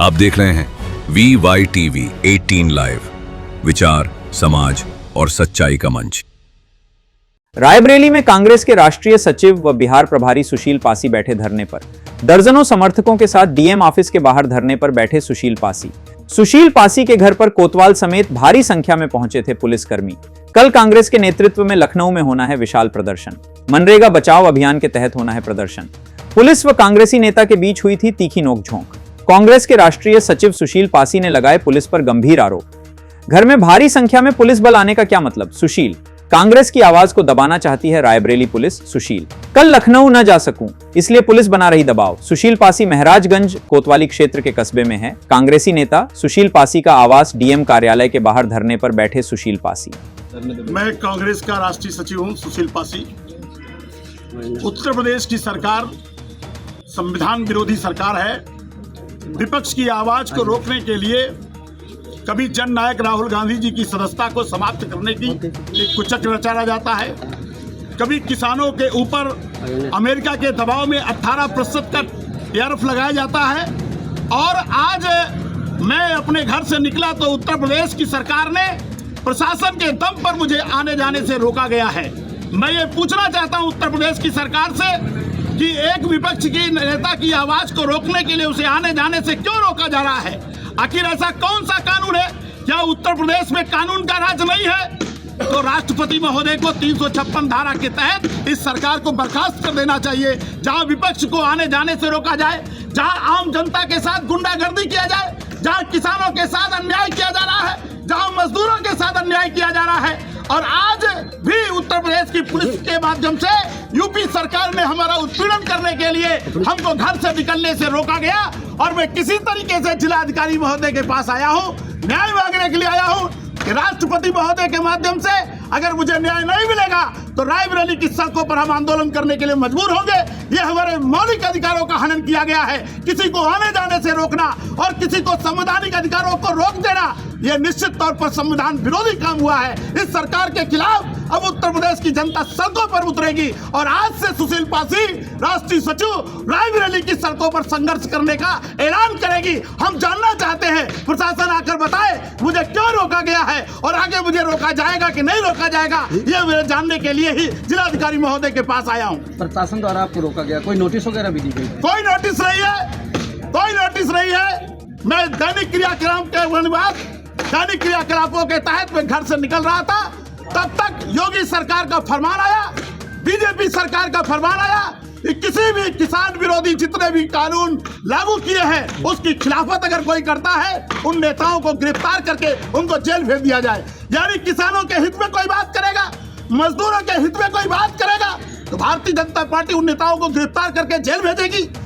आप देख रहे हैं VYTV 18 लाइव, विचार, समाज और सच्चाई का मंच। रायबरेली में कांग्रेस के राष्ट्रीय सचिव व बिहार प्रभारी सुशील पासी बैठे धरने पर। दर्जनों समर्थकों के साथ डीएम ऑफिस के बाहर धरने पर बैठे सुशील पासी। सुशील पासी के घर पर कोतवाल समेत भारी संख्या में पहुंचे थे पुलिसकर्मी। कल कांग्रेस के नेतृत्व में लखनऊ में होना है विशाल प्रदर्शन। मनरेगा बचाओ अभियान के तहत होना है प्रदर्शन। पुलिस व कांग्रेसी नेता के बीच हुई थी तीखी नोकझोंक। कांग्रेस के राष्ट्रीय सचिव सुशील पासी ने लगाए पुलिस पर गंभीर आरोप। घर में भारी संख्या में पुलिस बल आने का क्या मतलब? सुशील, कांग्रेस की आवाज को दबाना चाहती है रायबरेली पुलिस। सुशील, कल लखनऊ न जा सकूं इसलिए पुलिस बना रही दबाव। सुशील पासी महराजगंज कोतवाली क्षेत्र के कस्बे में है। कांग्रेसी नेता सुशील पासी का आवास डीएम कार्यालय के बाहर धरने पर बैठे सुशील पासी। मैं कांग्रेस का राष्ट्रीय सचिव हूं, सुशील पासी। उत्तर प्रदेश की सरकार संविधान विरोधी सरकार है। विपक्ष की आवाज को रोकने के लिए कभी जननायक राहुल गांधी जी की सदस्यता को समाप्त करने की एक कुचक्र रचा जाता है, कभी किसानों के ऊपर अमेरिका के दबाव में 18% का टैरिफ लगाया जाता है, और आज मैं अपने घर से निकला तो उत्तर प्रदेश की सरकार ने प्रशासन के दम पर मुझे आने जाने से रोका गया है। मैं ये पूछना चाहता हूं उत्तर प्रदेश की सरकार से कि एक विपक्ष की नेता की आवाज को रोकने के लिए उसे आने जाने से क्यों रोका जा रहा है? आखिर ऐसा कौन सा कानून है? क्या उत्तर प्रदेश में कानून का राज नहीं है? तो राष्ट्रपति महोदय को 356 धारा के तहत इस सरकार को बर्खास्त कर देना चाहिए। जहां विपक्ष को आने जाने से रोका जाए, जहां आम जनता के साथ गुंडागर्दी किया जाए, जहां किसानों के साथ अन्याय किया जा रहा है, जहां मजदूरों के साथ अन्याय किया जा रहा है, और आज भी उत्तर प्रदेश की पुलिस के माध्यम से यूपी सरकार ने हमारा उत्पीड़न करने के लिए हमको घर से निकलने से रोका गया। और मैं किसी तरीके से जिलाधिकारी महोदय के पास आया हूं, न्याय मांगने के लिए आया हूं कि राष्ट्रपति महोदय के माध्यम से अगर मुझे न्याय नहीं मिलेगा तो रायबरेली की सड़कों पर हम आंदोलन करने के लिए मजबूर होंगे। ये हमारे मौलिक अधिकारों का हनन किया गया है। किसी को आने जाने से रोकना और किसी को संवैधानिक अधिकारों को रोक देना, यह निश्चित तौर पर संविधान विरोधी काम हुआ है। इस सरकार के खिलाफ अब उत्तर प्रदेश की जनता सड़कों पर उतरेगी, और आज से सुशील पासी राष्ट्रीय सचिव रायबरेली की सड़कों पर संघर्ष करने का ऐलान करेगी। हम जानना चाहते हैं, प्रशासन आकर बताए मुझे क्यों रोका गया है और आगे मुझे रोका जाएगा कि नहीं रोका जाएगा, ये मुझे जानने के लिए ही जिलाधिकारी महोदय के पास आया हूँ। प्रशासन द्वारा आपको रोका गया, कोई नोटिस वगैरह भी दी गई? कोई नोटिस नहीं है, कोई नोटिस नहीं है। मैं दैनिक क्रियाकलापों के तहत मैं घर से निकल रहा था, तब तक योगी सरकार का फरमान आया, बीजेपी सरकार का फरमान आया कि किसी भी किसान विरोधी जितने भी कानून लागू किए हैं उसकी खिलाफत अगर कोई करता है, उन नेताओं को गिरफ्तार करके उनको जेल भेज दिया जाए। यानी किसानों के हित में कोई बात करेगा, मजदूरों के हित में कोई बात करेगा तो भारतीय जनता पार्टी उन नेताओं को गिरफ्तार करके जेल भेजेगी।